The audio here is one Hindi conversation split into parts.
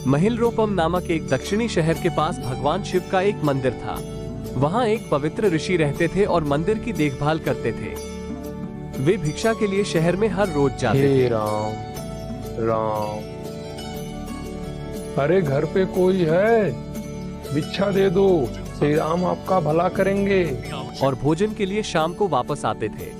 महिलरोपम नामक एक दक्षिणी शहर के पास भगवान शिव का एक मंदिर था। वहां एक पवित्र ऋषि रहते थे और मंदिर की देखभाल करते थे। वे भिक्षा के लिए शहर में हर रोज जाते थे। हे राम राम, अरे घर पे कोई है? भिक्षा दे दो, श्री राम आपका भला करेंगे। और भोजन के लिए शाम को वापस आते थे।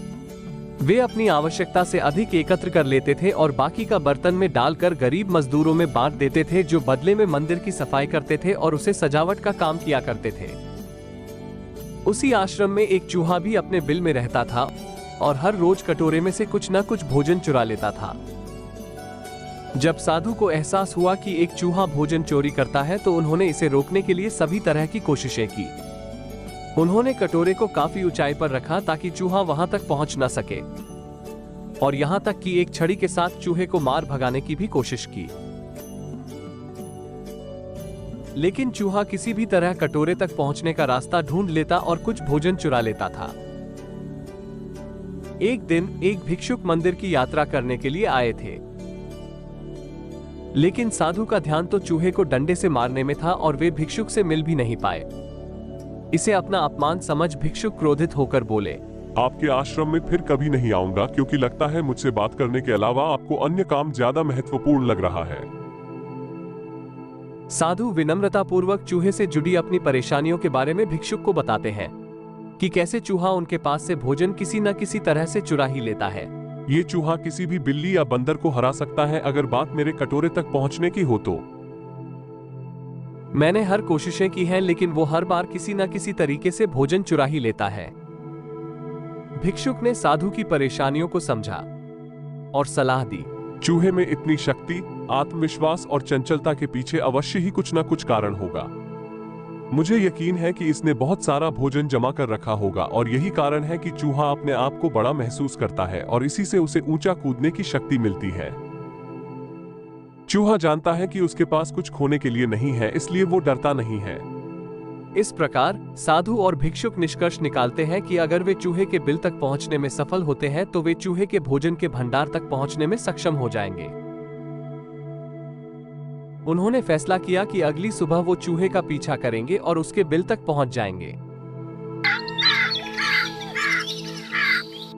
वे अपनी आवश्यकता से अधिक एकत्र कर लेते थे और बाकी का बर्तन में डालकर गरीब मजदूरों में बांट देते थे, जो बदले में मंदिर की सफाई करते थे और उसे सजावट का काम किया करते थे। उसी आश्रम में एक चूहा भी अपने बिल में रहता था और हर रोज कटोरे में से कुछ न कुछ भोजन चुरा लेता था। जब साधु को एहसास हुआ कि एक चूहा भोजन चोरी करता है तो उन्होंने इसे रोकने के लिए सभी तरह की कोशिशें की। उन्होंने कटोरे को काफी ऊंचाई पर रखा ताकि चूहा वहां तक पहुंच न सके, और यहां तक कि एक छड़ी के साथ चूहे को मार भगाने की भी कोशिश की। लेकिन चूहा किसी भी तरह कटोरे तक पहुंचने का रास्ता ढूंढ लेता और कुछ भोजन चुरा लेता था। एक दिन एक भिक्षुक मंदिर की यात्रा करने के लिए आए थे, लेकिन साधु का ध्यान तो चूहे को डंडे से मारने में था और वे भिक्षुक से मिल भी नहीं पाए। इसे अपना अपमान समझ भिक्षुक क्रोधित होकर बोले, आपके आश्रम में फिर कभी नहीं आऊंगा, क्योंकि लगता है मुझसे बात करने के अलावा आपको अन्य काम ज्यादा महत्वपूर्ण लग रहा है। साधु विनम्रतापूर्वक चूहे से जुड़ी अपनी परेशानियों के बारे में भिक्षुक को बताते हैं कि कैसे चूहा उनके पास से भोजन किसी न किसी तरह से चुरा ही लेता है। ये चूहा किसी भी बिल्ली या बंदर को हरा सकता है अगर बात मेरे कटोरे तक पहुंचने की हो तो। मैंने हर कोशिशें की हैं, लेकिन वो हर बार किसी न किसी तरीके से भोजन चुरा ही लेता है। भिक्षुक ने साधु की परेशानियों को समझा और सलाह दी। चूहे में इतनी शक्ति, आत्मविश्वास और चंचलता के पीछे अवश्य ही कुछ न कुछ कारण होगा। मुझे यकीन है कि इसने बहुत सारा भोजन जमा कर रखा होगा और यही कारण है कि चूहा अपने आप को बड़ा महसूस करता है और इसी से उसे ऊंचा कूदने की शक्ति मिलती है। चूहा जानता है कि उसके पास कुछ खोने के लिए नहीं है, इसलिए वो डरता नहीं है। इस प्रकार साधु और भिक्षुक निष्कर्ष निकालते हैं कि अगर वे चूहे के बिल तक पहुंचने में सफल होते हैं तो वे चूहे के भोजन के भंडार तक पहुंचने में सक्षम हो जाएंगे। उन्होंने फैसला किया कि अगली सुबह वो चूहे का पीछा करेंगे और उसके बिल तक पहुंच जाएंगे।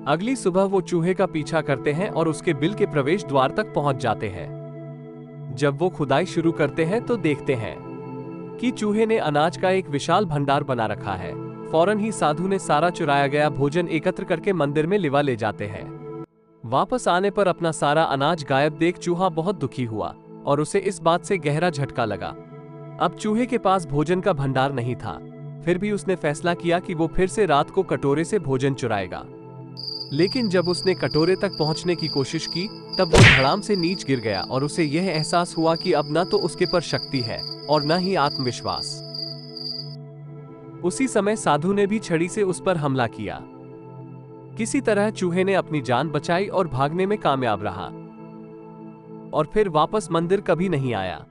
अगली सुबह वो चूहे का पीछा करते हैं और उसके बिल के प्रवेश द्वार तक पहुंच जाते हैं। जब वो खुदाई शुरू करते हैं तो देखते हैं कि चूहे ने अनाज का एक विशाल भंडार बना रखा है। फौरन ही साधु ने सारा चुराया गया भोजन एकत्र करके मंदिर में लिवा ले जाते हैं। वापस आने पर अपना सारा अनाज गायब देख चूहा बहुत दुखी हुआ और उसे इस बात से गहरा झटका लगा। अब चूहे के पास भोजन का भंडार नहीं था, फिर भी उसने फैसला किया कि वो फिर से रात को कटोरे से भोजन चुराएगा। लेकिन जब उसने कटोरे तक पहुंचने की कोशिश की तब वो धड़ाम से नीच गिर गया और उसे यह एहसास हुआ कि अब न तो उसके पर शक्ति है और न ही आत्मविश्वास। उसी समय साधु ने भी छड़ी से उस पर हमला किया। किसी तरह चूहे ने अपनी जान बचाई और भागने में कामयाब रहा और फिर वापस मंदिर कभी नहीं आया।